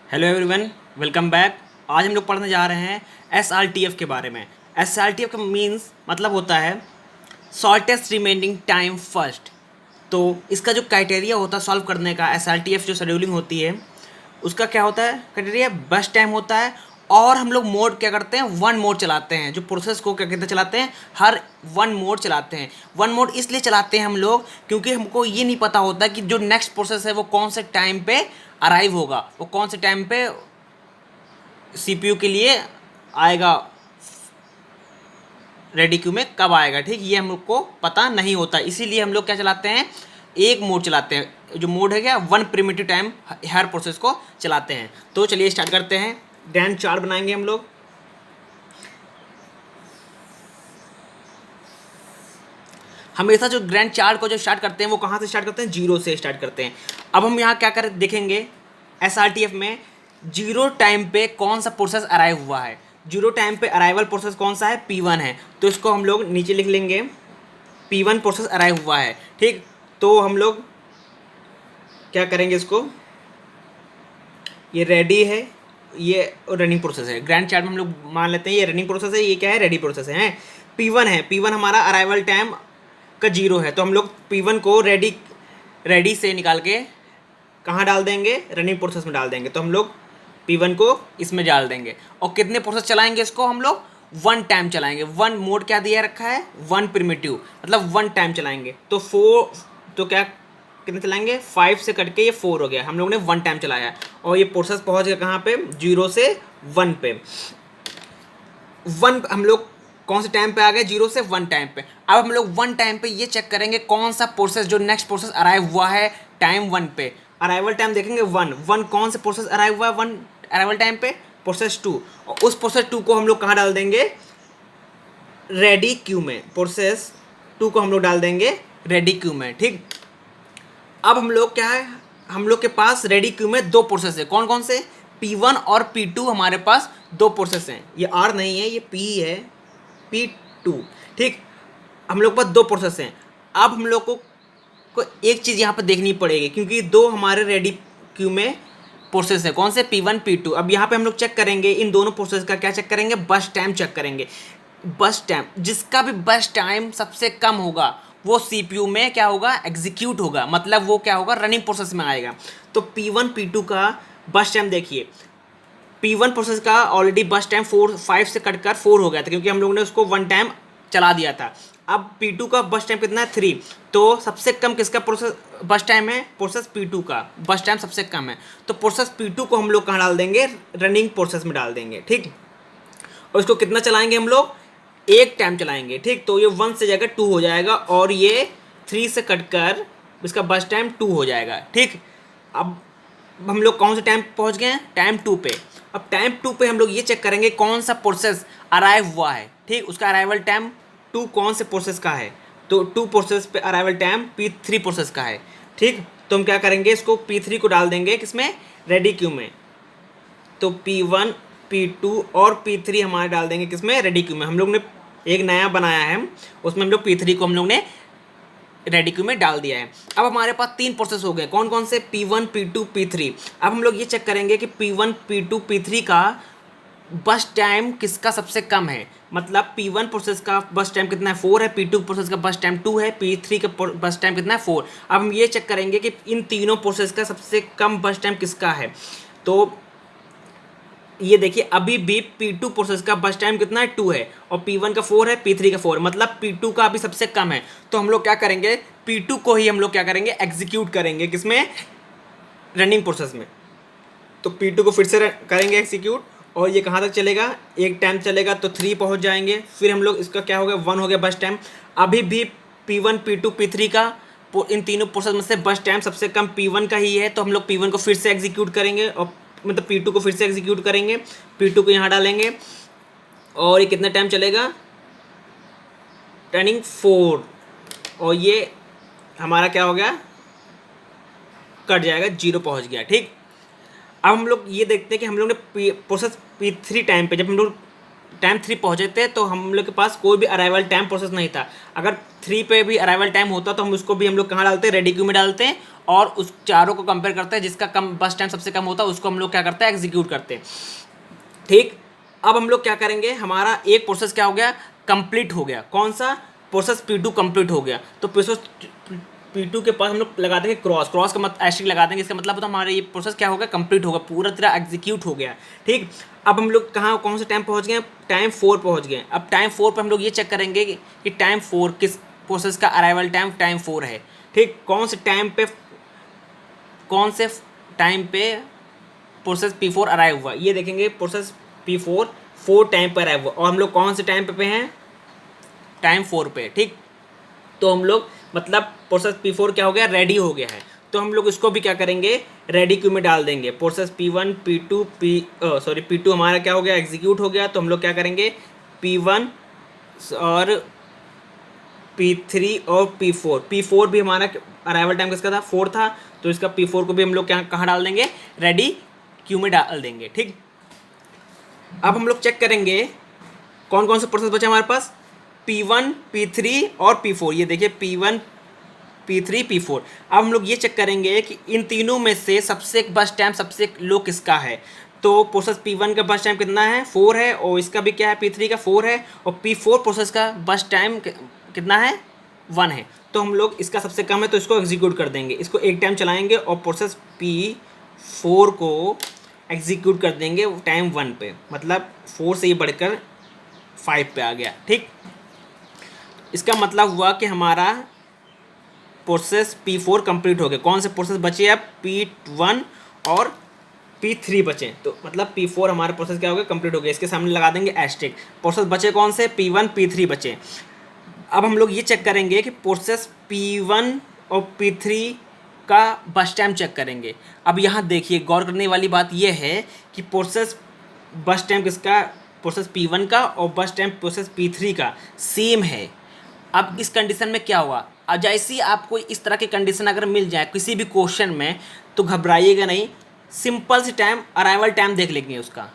Hello everyone, welcome back. आज हम लोग पढ़ने जा रहे हैं एस के बारे में। एस का मीन्स मतलब होता है शॉर्टेस्ट रिमेनिंग टाइम फर्स्ट। तो इसका जो क्राइटेरिया होता है सॉल्व करने का, एस जो शेड्यूलिंग होती है उसका क्या होता है क्राइटेरिया, बस टाइम होता है। और हम लोग मोड क्या करते हैं, वन मोड चलाते हैं। जो प्रोसेस को क्या कहते हैं चलाते हैं, हर वन मोड चलाते हैं। वन मोड इसलिए चलाते हैं हम लोग क्योंकि हमको ये नहीं पता होता कि जो नेक्स्ट प्रोसेस है वो कौन से टाइम पे अराइव होगा, वो कौन से टाइम पे सीपीयू के लिए आएगा, रेडी क्यू में कब आएगा। ठीक, ये हम लोग को पता नहीं होता, इसीलिए हम लोग क्या चलाते हैं, एक मोड चलाते हैं। जो मोड है क्या, वन प्रिमिटिव टाइम हर प्रोसेस को चलाते हैं। तो चलिए स्टार्ट करते हैं। गैंट चार्ट बनाएंगे हम लोग। हमेशा जो ग्रैंड चार्ट को जो स्टार्ट करते हैं वो कहाँ से स्टार्ट करते हैं, जीरो से स्टार्ट करते हैं। अब हम यहाँ क्या कर देखेंगे, एस में जीरो टाइम पे कौन सा प्रोसेस अराइव हुआ है। जीरो टाइम पे अराइवल प्रोसेस कौन सा है, P1 है। तो इसको हम लोग नीचे लिख लेंगे, P1 प्रोसेस अराइव हुआ है। ठीक, तो हम लोग क्या करेंगे, इसको ये रेडी है, ये रनिंग प्रोसेस है। ग्रैंड चार्ट में हम लोग मान लेते हैं ये रनिंग प्रोसेस है, ये क्या है, रेडी प्रोसेस है। P1 है, P1 हमारा अराइवल टाइम का जीरो है। तो हम लोग P1 को रेडी से निकाल के कहाँ डाल देंगे, रनिंग प्रोसेस में डाल देंगे। तो हम लोग P1 को इसमें डाल देंगे। और कितने प्रोसेस चलाएंगे इसको, हम लोग वन टाइम चलाएंगे। वन मोड क्या दिया रखा है, वन प्रिमिटिव, मतलब वन टाइम चलाएंगे। तो फोर, तो क्या कितने चलाएंगे, 5 से कट के ये 4 हो गया। हम लोग ने वन टाइम चलाया और ये प्रोसेस पहुंच गया कहाँ पे, जीरो से वन पे। वन हम लोग कौन से टाइम पे आ गए, जीरो से वन टाइम पे। अब हम लोग वन टाइम पे ये चेक करेंगे कौन सा प्रोसेस जो नेक्स्ट प्रोसेस अराइव हुआ है टाइम वन पे। अराइवल टाइम देखेंगे वन, वन कौन से प्रोसेस अराइव हुआ है वन अराइवल टाइम पे, प्रोसेस टू। और उस प्रोसेस टू को हम लोग कहाँ डाल देंगे, रेडी क्यू में। प्रोसेस टू को हम लोग डाल देंगे रेडी क्यू में। ठीक, अब हम लोग क्या है, हम लोग के पास रेडी क्यू में दो प्रोसेस है। कौन कौन से, P1 और P2 हमारे पास दो प्रोसेस हैं। ये R नहीं है, ये P है, P2। ठीक, हम लोग के पास दो प्रोसेस हैं। अब हम लोग को एक चीज़ यहाँ पर देखनी पड़ेगी क्योंकि दो हमारे रेडी क्यू में प्रोसेस है। कौन से, P1 P2। अब यहाँ पे हम लोग चेक करेंगे इन दोनों प्रोसेस का, क्या चेक करेंगे, बस टाइम चेक करेंगे। बस टाइम, जिसका भी बस टाइम सबसे कम होगा वो सीपीयू में क्या होगा, एग्जीक्यूट होगा, मतलब वो क्या होगा, रनिंग प्रोसेस में आएगा। तो P1 P2 का बस टाइम देखिए, P1 प्रोसेस का ऑलरेडी बस टाइम 5 से कटकर 4 हो गया था क्योंकि हम लोगों ने उसको वन टाइम चला दिया था। अब P2 का बस टाइम कितना है, 3। तो सबसे कम किसका प्रोसेस बस टाइम है, प्रोसेस P2 का बस टाइम सबसे कम है। तो प्रोसेस P2 को हम लोग कहाँ डाल देंगे, रनिंग प्रोसेस में डाल देंगे। ठीक, और इसको कितना चलाएंगे हम लोग, एक टाइम चलाएंगे। ठीक, तो ये 1 से जाकर 2 हो जाएगा और ये 3 से कटकर इसका बस टाइम 2 हो जाएगा। ठीक, अब हम लोग कौन से टाइम पहुंच गए हैं, टाइम 2 पे। अब टाइम 2 पे हम लोग ये चेक करेंगे कौन सा प्रोसेस अराइव हुआ है। ठीक, उसका अराइवल टाइम 2 कौन से प्रोसेस का है, तो 2 प्रोसेस पे अराइवल टाइम P3 प्रोसेस का है। ठीक, तो हम क्या करेंगे, इसको P3 को डाल देंगे किसमें, रेडी क्यू में। तो P1 P2 और P3 हमारे डाल देंगे किसमें, रेडी क्यू में। हम लोग ने एक नया बनाया है, उसमें हम लोग P3 को हम लोग ने रेडी क्यू में डाल दिया है। अब हमारे पास तीन प्रोसेस हो गए, कौन कौन से, P1 P2 P3। अब हम लोग ये चेक करेंगे कि P1 P2 P3 का बस टाइम किसका सबसे कम है। मतलब P1 प्रोसेस का बस टाइम कितना है, 4 है, P2 प्रोसेस का बस टाइम 2 है, P3 का बस टाइम कितना है, 4। अब हम ये चेक करेंगे कि इन तीनों प्रोसेस का सबसे कम बस टाइम किसका है। तो ये देखिए, अभी भी P2 प्रोसेस का बस टाइम कितना है, 2 है, और P1 का 4 है, P3 का 4, मतलब P2 का अभी सबसे कम है। तो हम लोग क्या करेंगे, P2 को ही हम लोग क्या करेंगे, एग्जीक्यूट करेंगे किसमें, रनिंग प्रोसेस में। तो P2 को फिर से करेंगे एग्जीक्यूट, और ये कहाँ तक चलेगा, एक टाइम चलेगा तो 3 पहुँच जाएंगे। फिर हम लोग इसका क्या हो गया, 1 हो गया बस टाइम। अभी भी P1 P2 P3 का इन तीनों प्रोसेस में से बस टाइम सबसे कम P1 का ही है। तो हम लोग P1 को फिर से एग्जीक्यूट करेंगे, और मतलब P2 को फिर से एग्जीक्यूट करेंगे, P2 को यहाँ डालेंगे, और ये कितना टाइम चलेगा, टर्निंग 4, और ये हमारा क्या हो गया, कट जाएगा, 0 पहुँच गया। ठीक, अब हम लोग ये देखते हैं कि हम लोग ने प्रोसेस P3 टाइम पे, जब हम लोग टाइम 3 पहुँचे थे तो हम लोग के पास कोई भी अराइवल टाइम प्रोसेस नहीं था। अगर 3 पे भी अराइवल टाइम होता तो हम उसको भी हम लोग कहाँ डालते हैं, रेडी क्यू में डालते हैं, और उस चारों को कंपेयर करते हैं, जिसका कम बस टाइम सबसे कम होता है उसको हम लोग क्या करते हैं, एग्जीक्यूट करते हैं। ठीक, अब हम लोग क्या करेंगे, हमारा एक प्रोसेस क्या हो गया, कंप्लीट हो गया। कौन सा प्रोसेस, P2 कंप्लीट हो गया। तो प्रोसेस P2 के पास हम लोग लगा देंगे क्रॉस, क्रॉस का एस्टेरिक लगा देंगे, इसका मतलब होता है हमारा ये प्रोसेस क्या होगा, कंप्लीट होगा, पूरा तरह एग्जीक्यूट हो गया। ठीक, अब हम लोग कहाँ, कौन से टाइम पहुँच गए, टाइम 4 पहुँच गए। अब टाइम 4 पर हम लोग ये चेक करेंगे कि टाइम 4 किस प्रोसेस का अराइवल टाइम 4 है। ठीक, कौन से प्रोसेस P4 अराइव हुआ, ये देखेंगे। प्रोसेस P4 4 टाइम पर अराइव हुआ, और हम लोग कौन से टाइम पे हैं, टाइम 4 पे। ठीक, तो हम लोग मतलब प्रोसेस P4 क्या हो गया, रेडी हो गया है। तो हम लोग इसको भी क्या करेंगे, रेडी क्यू में डाल देंगे। प्रोसेस P1 P2 P2 हमारा क्या हो गया, एग्जीक्यूट हो गया। तो हम लोग क्या करेंगे, P1 और P3 और P4 भी हमारा अराइवल टाइम किसका था, 4 था। तो इसका P4 को भी हम लोग क्या कहाँ डाल देंगे, रेडी क्यू में डाल देंगे। ठीक, अब हम लोग चेक करेंगे कौन कौन से प्रोसेस बचे हमारे पास, P1 P3 और P4। ये देखिए P1 P3 P4। अब हम लोग ये चेक करेंगे कि इन तीनों में से सबसे बस टाइम सबसे लो किसका है। तो प्रोसेस P1 का बस टाइम कितना है, 4 है, और इसका भी क्या है, P3 का 4 है, और P4 प्रोसेस का बस टाइम कितना है, 1 है। तो हम लोग इसका सबसे कम है तो इसको एग्जीक्यूट कर देंगे, इसको एक टाइम चलाएंगे और प्रोसेस P4 को एग्जीक्यूट कर देंगे टाइम 1 पे, मतलब 4 से ये बढ़कर 5 पे आ गया। ठीक, इसका मतलब हुआ कि हमारा प्रोसेस P4 कंप्लीट हो गया। कौन से प्रोसेस बचे, अब P1 और P3 बचे। तो मतलब P4 हमारा प्रोसेस क्या हो गया, कंप्लीट हो गया। इसके सामने लगा देंगे एस्टेरिक। प्रोसेस बचे कौन से, P1 P3 बचे। अब हम लोग ये चेक करेंगे कि प्रोसेस P1 और P3 का बस टाइम चेक करेंगे। अब यहाँ देखिए, गौर करने वाली बात यह है कि प्रोसेस बस टाइम किसका, प्रोसेस P1 का, और बस टाइम प्रोसेस P3 का सेम है। अब इस कंडीशन में क्या हुआ, अब जैसे ही आपको इस तरह की कंडीशन अगर मिल जाए किसी भी क्वेश्चन में, तो घबराइएगा नहीं, सिंपल सी टाइम अराइवल टाइम देख लेंगे उसका।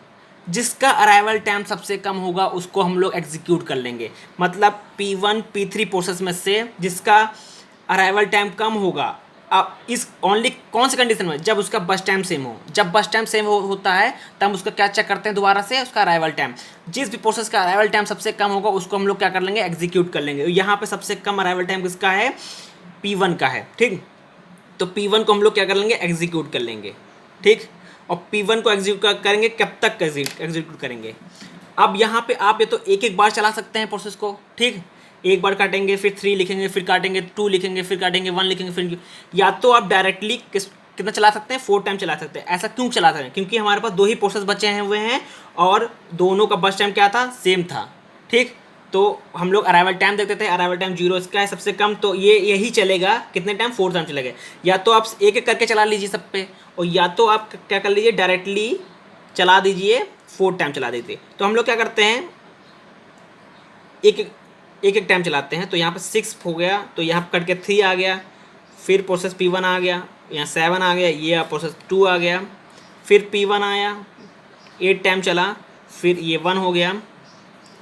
जिसका अराइवल टाइम सबसे कम होगा उसको हम लोग एग्जीक्यूट कर लेंगे। मतलब P1 P3 प्रोसेस में से जिसका अराइवल टाइम कम होगा, अब इस ओनली कौन सी कंडीशन में, जब उसका बस टाइम सेम हो। जब बस टाइम सेम होता है तब उसका क्या चेक करते हैं, दोबारा से उसका अराइवल टाइम। जिस भी प्रोसेस का अराइवल टाइम सबसे कम होगा उसको हम लोग क्या कर लेंगे, एग्जीक्यूट कर लेंगे। यहाँ पे सबसे कम अराइवल टाइम किसका है, P1 का है। ठीक, तो P1 को हम लोग क्या कर लेंगे, एग्जीक्यूट कर लेंगे। ठीक, और P1 को एग्जीक्यूट करेंगे, कब तक एग्जीक्यूट करेंगे। अब यहाँ पे आप ये तो एक एक बार चला सकते हैं प्रोसेस को। ठीक, एक बार काटेंगे, फिर 3 लिखेंगे, फिर काटेंगे 2 लिखेंगे, फिर काटेंगे 1 लिखेंगे, फिर या तो आप डायरेक्टली कितना चला सकते हैं, 4 टाइम चला सकते हैं। ऐसा क्यों चला सकते हैं, क्योंकि हमारे पास 2 ही प्रोसेस बचे हैं हुए हैं, और दोनों का बस टाइम क्या था, सेम था। ठीक, तो हम लोग अराइवल टाइम देखते थे, अराइवल टाइम 0 इसका है सबसे कम, तो ये यही चलेगा कितने टाइम, 4 टाइम चलेगा। या तो आप एक एक करके चला लीजिए सब पे, और या तो आप क्या कर लीजिए, डायरेक्टली चला दीजिए, 4 टाइम चला दीजिए। तो हम लोग क्या करते हैं, एक एक टाइम चलाते हैं। तो यहाँ पर 6 हो गया, तो यहाँ कट के 3 आ गया, फिर प्रोसेस P1 आ गया, यहाँ 7 आ गया, ये प्रोसेस 2 आ गया, फिर P1 आया, 8 टाइम चला, फिर ये 1 हो गया,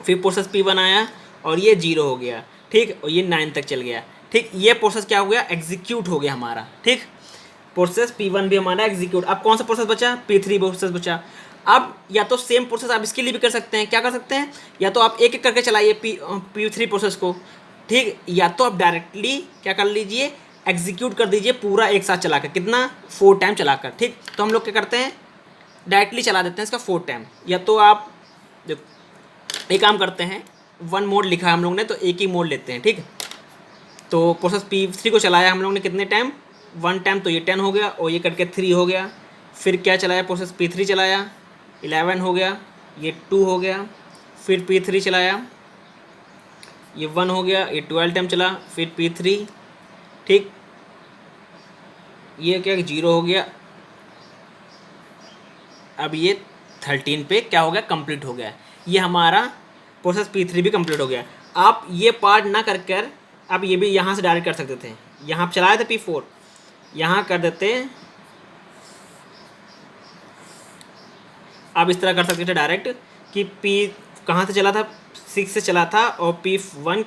फिर प्रोसेस P1 आया और ये 0 हो गया। ठीक, और ये 9 तक चल गया। ठीक, ये प्रोसेस क्या हो गया, एग्जीक्यूट हो गया हमारा। ठीक, प्रोसेस P1 भी हमारा एग्जीक्यूट। अब कौन सा प्रोसेस बचा, P3 प्रोसेस बचा। अब या तो सेम प्रोसेस आप इसके लिए भी कर सकते हैं, क्या कर सकते हैं, या तो आप एक एक करके चलाइए P3 प्रोसेस को। ठीक, या तो आप डायरेक्टली क्या कर लीजिए, एग्जीक्यूट कर दीजिए पूरा एक साथ चलाकर, कितना, 4 टाइम चलाकर। ठीक, तो हम लोग क्या करते हैं, डायरेक्टली चला देते हैं इसका 4 टाइम। या तो आप एक काम करते हैं, 1 मोड लिखा है हम लोग ने, तो एक ही मोड लेते हैं। ठीक, तो प्रोसेस P3 को चलाया हम लोग ने कितने टाइम, 1 टाइम, तो ये 10 हो गया, और ये करके 3 हो गया। फिर क्या चलाया, प्रोसेस P3 चलाया, 11 हो गया, ये 2 हो गया, फिर P3 चलाया, ये 1 हो गया, ये 12 टाइम चला, फिर P3। ठीक, ये क्या 0 हो गया, अब ये 13 पे क्या हो गया, कंप्लीट हो गया। ये हमारा प्रोसेस P3 भी कंप्लीट हो गया। आप ये पार्ट ना कर आप ये भी यहाँ से डायरेक्ट कर सकते थे, यहाँ आप चलाए थे P4, यहाँ कर देते, आप इस तरह कर सकते थे डायरेक्ट कि P कहाँ से चला था, 6 से चला था, और P1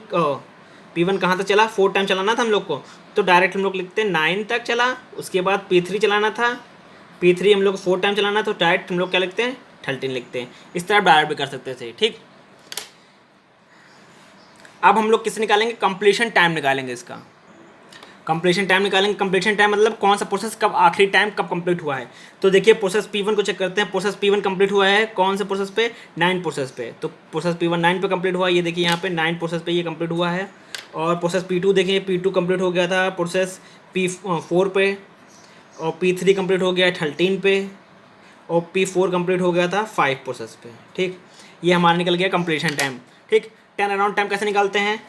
P1 कहाँ तक चला, 4 टाइम चलाना था हम लोग को, तो डायरेक्ट हम लोग लिखते हैं 9 तक चला। उसके बाद P3 चलाना था, P3 हम लोग को 4 टाइम चलाना, तो डायरेक्ट हम लोग क्या लिखते हैं, 13 लिखते हैं। इस तरह डायरेक्ट भी कर सकते थे, ठीक। अब हम लोग किस निकालेंगे, कंप्लीशन टाइम निकालेंगे इसका। कंप्लीशन टाइम निकालेंगे, कंप्लीशन टाइम मतलब कौन सा प्रोसेस कब आखिरी टाइम कब कंप्लीट हुआ है। तो देखिए प्रोसेस P1 को चेक करते हैं, प्रोसेस P1 कंप्लीट हुआ है कौन से प्रोसेस पे, 9 प्रोसेस पे। तो प्रोसेस P1 9 पे कंप्लीट हुआ, ये देखिए यहाँ पे 9 प्रोसेस पे ये कंप्लीट हुआ है। और प्रोसेस P2 देखिए, P2 कंप्लीट हो गया था प्रोसेस P4 पे, और P3 कंप्लीट हो गया 13 पे, और P4 कंप्लीट हो गया था 5 प्रोसेस पे, ठीक। ये हमारा निकल गया कंप्लीशन टाइम, ठीक। टर्न अराउंड टाइम कैसे निकालते हैं,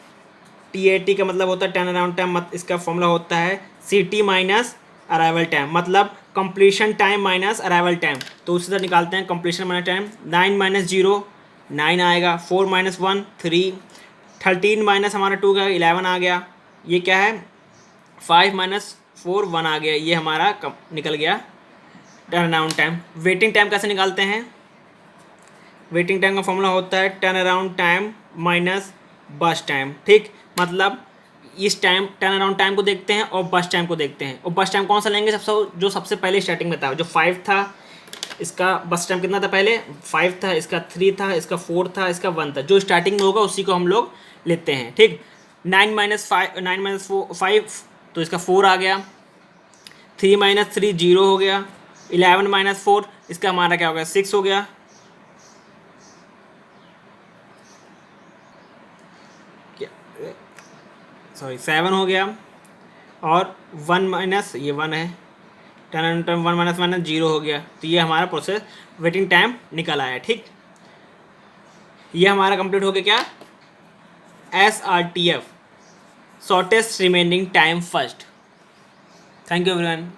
TAT का मतलब होता है टर्न अराउंड टाइम, इसका फॉर्मूला होता है CT माइनस अराइवल टाइम, मतलब completion time minus arrival time. तो उसी तरह निकालते हैं कंप्लीशन माइनस टाइम, 9 माइनस 0 9 आएगा, 4 माइनस 1 3, 13 माइनस हमारा 2 का 11 आ गया, ये क्या है 5 माइनस 4 1 आ गया, ये हमारा निकल गया turn around time. Waiting time कैसे निकालते हैं, वेटिंग टाइम का फॉर्मूला होता है टर्न अराउंड टाइम माइनस बस टाइम, ठीक। मतलब इस टाइम टर्न अराउंड टाइम को देखते हैं और बस टाइम को देखते हैं। और बस टाइम कौन सा लेंगे, जो सबसे पहले स्टार्टिंग में था, जो 5 था, इसका बस टाइम कितना था पहले 5 था, इसका 3 था, इसका 4 था, इसका 1 था, जो स्टार्टिंग में होगा उसी को हम लोग लेते हैं, ठीक। 9 माइनस 5 तो इसका 4 आ गया, 3 माइनस 3 0 हो गया, 11 माइनस 4 इसका हमारा क्या हो गया 6 हो गया, सॉरी 7 हो गया, और 1 माइनस ये 1 है, 1 माइनस 0 हो गया। तो ये हमारा प्रोसेस वेटिंग टाइम निकल आया, ठीक। ये हमारा कंप्लीट हो गया क्या, SRTF, shortest remaining time first. Thank you everyone.